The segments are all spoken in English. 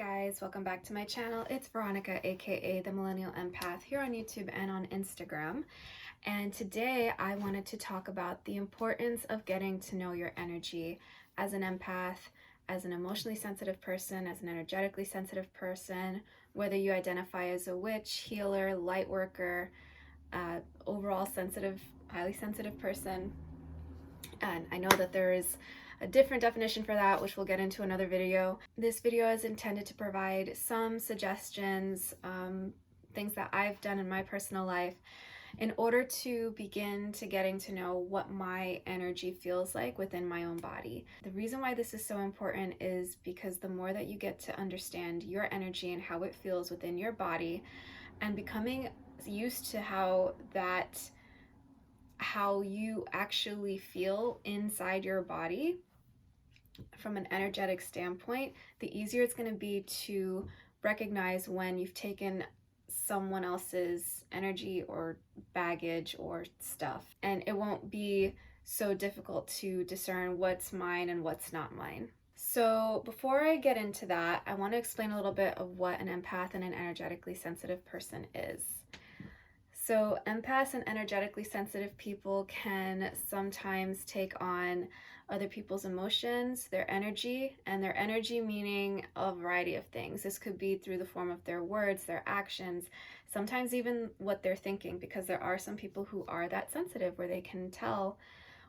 guys, welcome back to my channel. It's Veronica, aka the Millennial Empath, here on YouTube and on Instagram. And today I wanted to talk about the importance of getting to know your energy as an empath, as an emotionally sensitive person, as an energetically sensitive person, whether you identify as a witch, healer, light worker, overall sensitive, highly sensitive person. And I know that there is a different definition for that, which we'll get into another video. This video is intended to provide some suggestions, things that I've done in my personal life in order to begin to getting to know what my energy feels like within my own body. The reason why this is so important is because the more that you get to understand your energy and how it feels within your body, and becoming used to how you actually feel inside your body from an energetic standpoint, the easier it's going to be to recognize when you've taken someone else's energy or baggage or stuff, and it won't be so difficult to discern what's mine and what's not mine. So before I get into that, I want to explain a little bit of what an empath and an energetically sensitive person is. So empaths and energetically sensitive people can sometimes take on other people's emotions, their energy, and their energy meaning a variety of things. This could be through the form of their words, their actions, sometimes even what they're thinking, because there are some people who are that sensitive where they can tell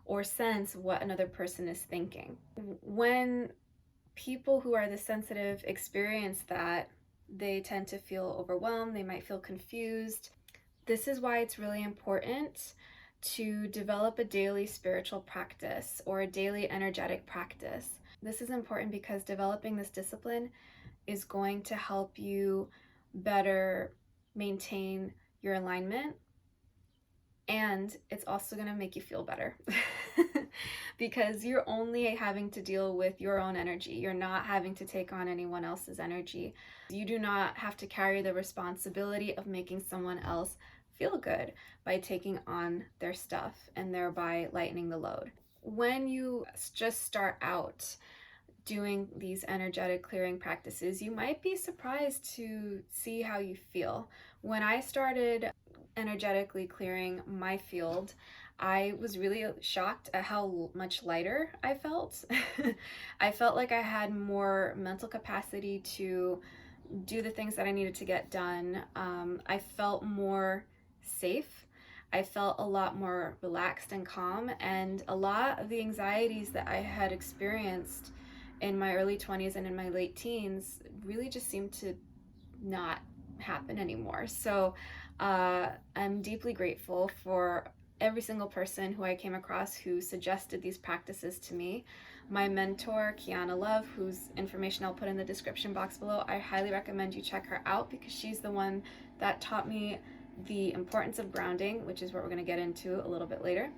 or sense what another person is thinking. When people who are this sensitive experience that, they tend to feel overwhelmed, they might feel confused. This is why it's really important to develop a daily spiritual practice or a daily energetic practice. This is important because developing this discipline is going to help you better maintain your alignment, and it's also going to make you feel better because you're only having to deal with your own energy. You're not having to take on anyone else's energy. You do not have to carry the responsibility of making someone else feel good by taking on their stuff and thereby lightening the load. When you just start out doing these energetic clearing practices, you might be surprised to see how you feel. When I started energetically clearing my field, I was really shocked at how much lighter I felt. I felt like I had more mental capacity to do the things that I needed to get done. I felt more safe. I felt a lot more relaxed and calm, and a lot of the anxieties that I had experienced in my early 20s and in my late teens really just seemed to not happen anymore. So I'm deeply grateful for every single person who I came across who suggested these practices to me. My mentor, Kiana, whose information I'll put in the description box below, I highly recommend you check her out because she's the one that taught me the importance of grounding, which is what we're going to get into a little bit later.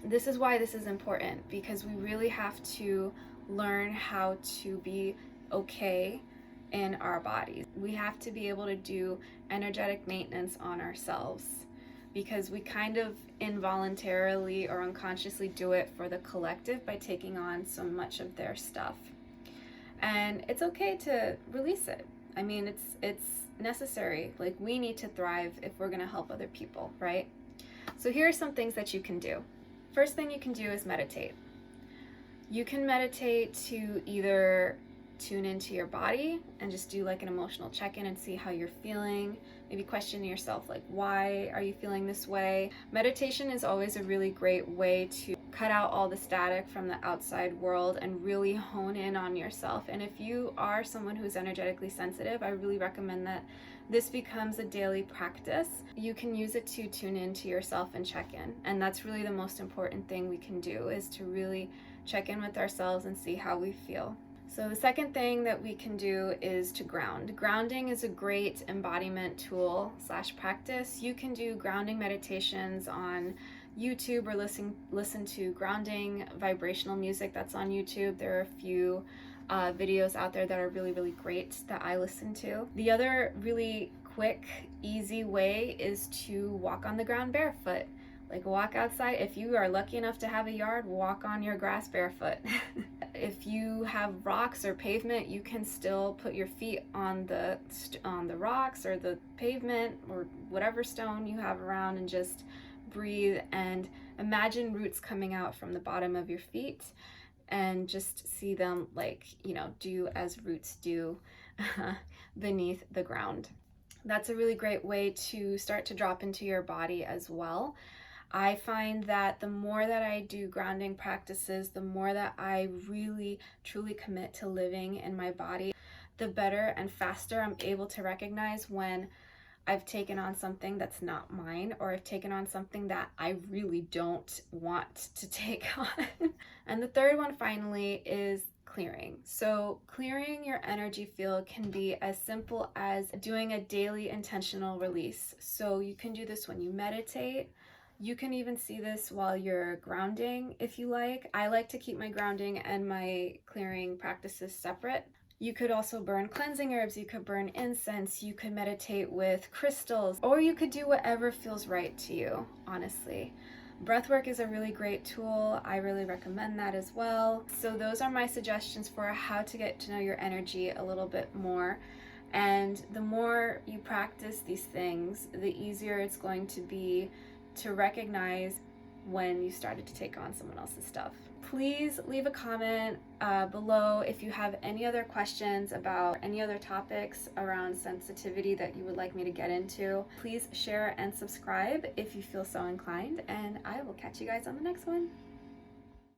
This is why this is important, because we really have to learn how to be okay in our bodies. We have to be able to do energetic maintenance on ourselves, because we kind of involuntarily or unconsciously do it for the collective by taking on so much of their stuff. And it's okay to release it. I mean, it's necessary. Like, we need to thrive if we're going to help other people, right? So here are some things that you can do. First thing you can do is meditate. You can meditate to either tune into your body and just do like an emotional check-in and see how you're feeling. Maybe question yourself, like, why are you feeling this way? Meditation is always a really great way to cut out all the static from the outside world and really hone in on yourself. And if you are someone who's energetically sensitive, I really recommend that this becomes a daily practice. You can use it to tune into yourself and check in. And that's really the most important thing we can do, is to really check in with ourselves and see how we feel. So the second thing that we can do is to ground. Grounding is a great embodiment tool / practice. You can do grounding meditations on YouTube or listen to grounding vibrational music that's on YouTube. There are a few videos out there that are really, really great that I listen to. The other really quick, easy way is to walk on the ground barefoot. Like, walk outside. If you are lucky enough to have a yard, walk on your grass barefoot. If you have rocks or pavement, you can still put your feet on the rocks or the pavement or whatever stone you have around, and just breathe and imagine roots coming out from the bottom of your feet, and just see them, like, do as roots do beneath the ground. That's a really great way to start to drop into your body as well. I find that the more that I do grounding practices, the more that I really truly commit to living in my body, the better and faster I'm able to recognize when I've taken on something that's not mine, or I've taken on something that I really don't want to take on. And the third one finally is clearing. So clearing your energy field can be as simple as doing a daily intentional release. So you can do this when you meditate. You can even see this while you're grounding if you like. I like to keep my grounding and my clearing practices separate. You could also burn cleansing herbs, you could burn incense, you could meditate with crystals, or you could do whatever feels right to you, honestly. Breathwork is a really great tool. I really recommend that as well. So those are my suggestions for how to get to know your energy a little bit more. And the more you practice these things, the easier it's going to be to recognize when you started to take on someone else's stuff. Please leave a comment below if you have any other questions about any other topics around sensitivity that you would like me to get into. Please share and subscribe if you feel so inclined, and I will catch you guys on the next one.